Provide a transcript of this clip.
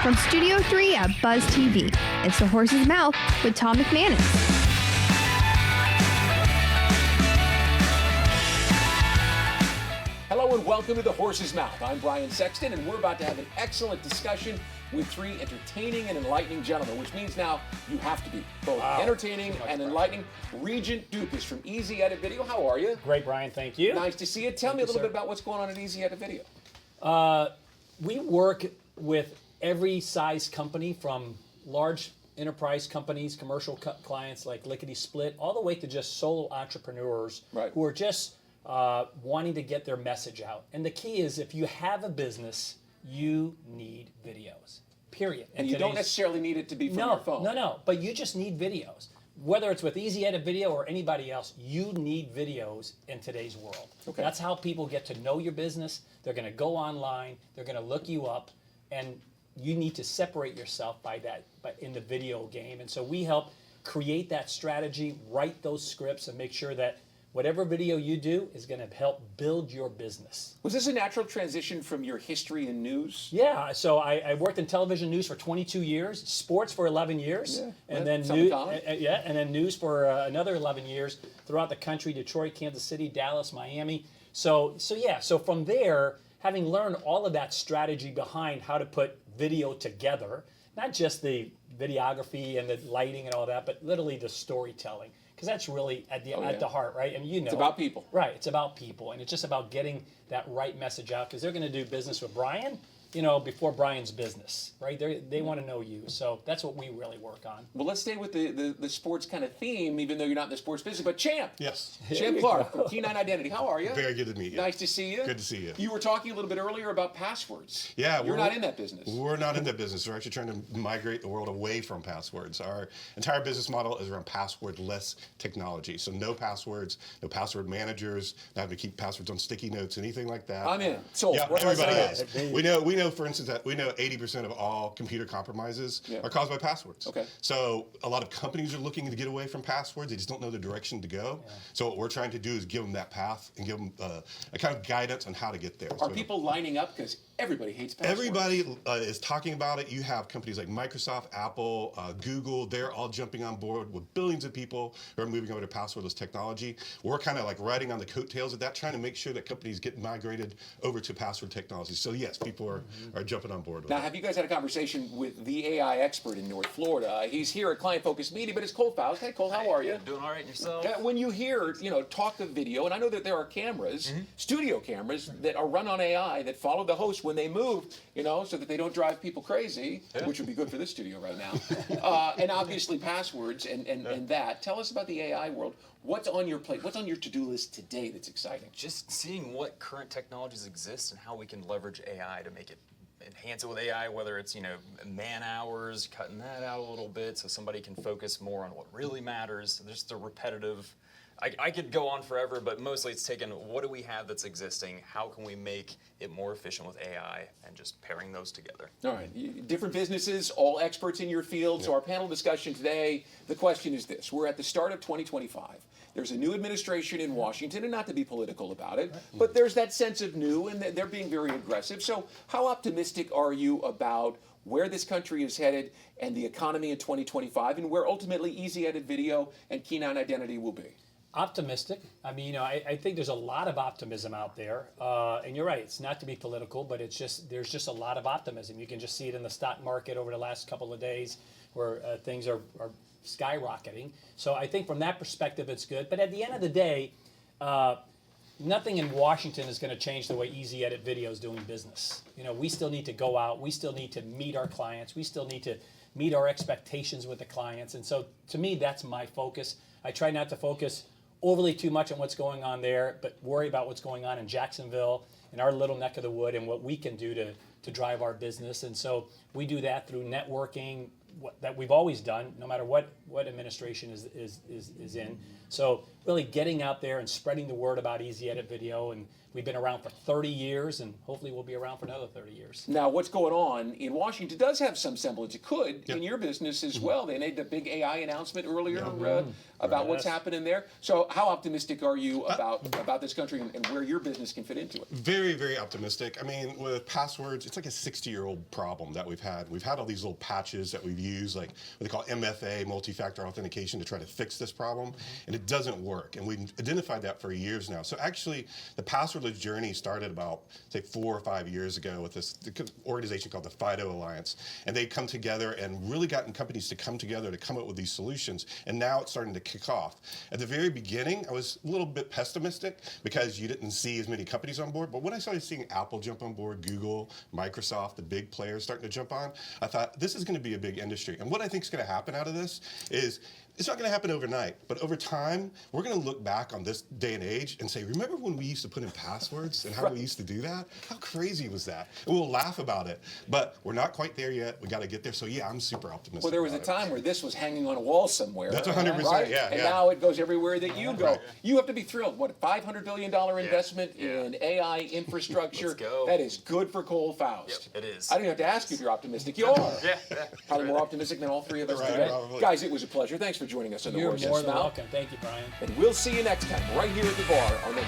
From Studio 3 at Buzz TV, it's The Horse's Mouth with Tom McManus. Hello and welcome to The Horse's Mouth. I'm Brian Sexton, and we're about to have an excellent discussion with three entertaining and enlightening gentlemen, which means now you have to be both entertaining and enlightening. Regent Ducas from Easy Edit Video. How are you? Great, Brian. Thank you. Nice to see you. Tell me a little bit about what's going on at Easy Edit Video. We work with every size company, from large enterprise companies, commercial clients like Lickety Split, all the way to just solo entrepreneurs who are just wanting to get their message out. And the key is, if you have a business, you need videos, period. And you don't necessarily need it to be from your phone. No, but you just need videos. Whether it's with Easy Edit Video or anybody else, you need videos in today's world. Okay. That's how people get to know your business. They're going to go online, they're going to look you up, and you need to separate yourself by in the video game. And so we help create that strategy, write those scripts, and make sure that whatever video you do is going to help build your business. Was this a natural transition from your history in news? Yeah, so I worked in television news for 22 years, sports for 11 years, and then news for another 11 years throughout the country: Detroit, Kansas City, Dallas, Miami. So from there, having learned all of that strategy behind how to put video together, not just the videography and the lighting and all that, but literally the storytelling. Because that's really at the heart, right? I mean, it's about people. Right, it's about people. And it's just about getting that right message out, because they're going to do business with Brian, before Brian's business, right? They want to know you. So that's what we really work on. Well, let's stay with the sports kind of theme, even though you're not in the sports business. But Champ. Yes. Champ Clerk from Key9 Identity. How are you? Very good to meet you. Nice to see you. Good to see you. You were talking a little bit earlier about passwords. Yeah. You're not in that business. We're not in that business. We're actually trying to migrate the world away from passwords. Our entire business model is around passwordless technology. So no passwords, no password managers, not having to keep passwords on sticky notes, anything like that. I'm in. So yeah, everybody is. We know, for instance, that 80% of all computer compromises are caused by passwords. Okay. So a lot of companies are looking to get away from passwords. They just don't know the direction to go. Yeah. So what we're trying to do is give them that path and give them a kind of guidance on how to get there. Are people lining up? Because everybody hates passwords. Everybody is talking about it. You have companies like Microsoft, Apple, Google. They're all jumping on board with billions of people who are moving over to passwordless technology. We're kind of like riding on the coattails of that, trying to make sure that companies get migrated over to password technology. So yes, people are jumping on board with now, have you guys had a conversation with the AI expert in North Florida? He's here at Client Focus Media, but it's Cole Faust. Hey, Cole, how are you? Doing all right, and yourself? When you hear, talk of video, and I know that there are cameras, studio cameras, that are run on AI that follow the host when they move, so that they don't drive people crazy, which would be good for this studio right now. And obviously passwords and that. Tell us about the AI world. What's on your plate? What's on your to-do list today that's exciting? Just seeing what current technologies exist and how we can leverage AI to make it enhance it with AI, whether it's, man hours, cutting that out a little bit so somebody can focus more on what really matters. Just the repetitive. I could go on forever, but mostly it's taken what do we have that's existing, how can we make it more efficient with AI, and just pairing those together. All right, different businesses, all experts in your field. So our panel discussion today, the question is this. We're at the start of 2025. There's a new administration in Washington, and not to be political about it, but there's that sense of new, and they're being very aggressive. So how optimistic are you about where this country is headed and the economy in 2025, and where ultimately Easy Edit Video and Key9 Identity will be? Optimistic. I mean, I think there's a lot of optimism out there, and you're right. It's not to be political, but there's just a lot of optimism. You can just see it in the stock market over the last couple of days, where things are skyrocketing. So I think from that perspective, it's good. But at the end of the day, nothing in Washington is going to change the way Easy Edit Video is doing business. We still need to go out. We still need to meet our clients. We still need to meet our expectations with the clients. And so to me, that's my focus. I try not to focus overly too much on what's going on there, but worry about what's going on in Jacksonville, in our little neck of the wood, and what we can do to drive our business. And so we do that through networking, that we've always done, no matter what administration is in. So really getting out there and spreading the word about easy edit video. And we've been around for 30 years, and hopefully we'll be around for another 30 years. Now, what's going on in Washington does have some semblance. It could in your business as well. They made the big AI announcement earlier about what's happening there. So, how optimistic are you about this country and where your business can fit into it? Very, very optimistic. I mean, with passwords, it's like a 60-year-old problem that we've had. We've had all these little patches that we've used, like what they call MFA, multi-factor authentication, to try to fix this problem, and it doesn't work. And we've identified that for years now. So actually, the passwordless journey started about, say, 4 or 5 years ago with this organization called the FIDO Alliance, and they come together and really gotten companies to come together to come up with these solutions. And now it's starting to kick off. At the very beginning, I was a little bit pessimistic because you didn't see as many companies on board. But when I started seeing Apple jump on board, Google, Microsoft, the big players starting to jump on, I thought this is going to be a big industry. And what I think is going to happen out of this is it's not going to happen overnight, but over time, we're going to look back on this day and age and say, remember when we used to put in passwords and how we used to do that? How crazy was that? And we'll laugh about it, but we're not quite there yet. We got to get there. So yeah, I'm super optimistic. Well, there was a time where this was hanging on a wall somewhere. That's 100%, right? yeah. And now it goes everywhere that you go. Right. You have to be thrilled. What, $500 billion investment in AI infrastructure? Let's go. That is good for Cole Faust. Yep, it is. I don't even have to ask you if you're optimistic. You are. Yeah. Probably more optimistic than all three of us Right, today. probably. Guys, it was a pleasure. Thanks for joining us on the You're Horse's more than Mouth. welcome. Thank you, Brian. And we'll see you next time right here at the bar on the